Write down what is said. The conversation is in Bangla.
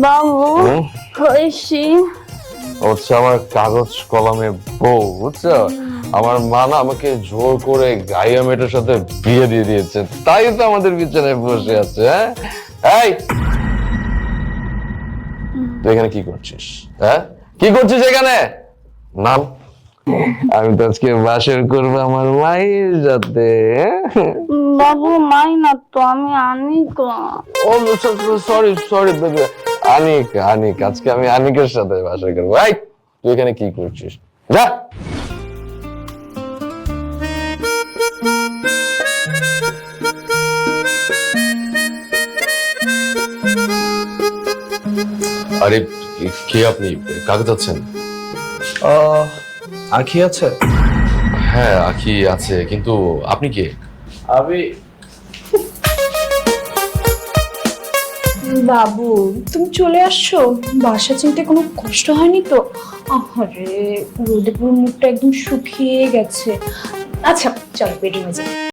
বাবু ঐশী হচ্ছে আমার কাগজ কলমে বউ, বুঝছো? আমার মা না আমাকে জোর করে গাইয়া মেয়েটার সাথে বিয়ে দিয়ে দিয়েছে, তাই তো আমাদের বিছানায় বসে আছে। এই তুই এখানে কি করছিস? কি করছিস এখানে? নাম, আমি তো আজকে বাসর করবো আমার মায়ের সাথে। বাবু মাই না তো, আমি আনিকা। ও সরি সরি বেবি, আনিক আনিক, আজকে আমি আনিকের সাথে বাসর করবো। এই তুই এখানে কি করছিস? যা। আরে কে আপনি? কাকে যাচ্ছেন? আখি আছে? হ্যাঁ আখি আছে, কিন্তু আপনি কে? আমি বাবু তুমি চলে আসছো, বাসা চিনতে কোনো কষ্ট হয়নি তো? আরে রোদে পুরো মুখটা একদম শুকিয়ে গেছে। আচ্ছা চলো বেরিয়ে যাই।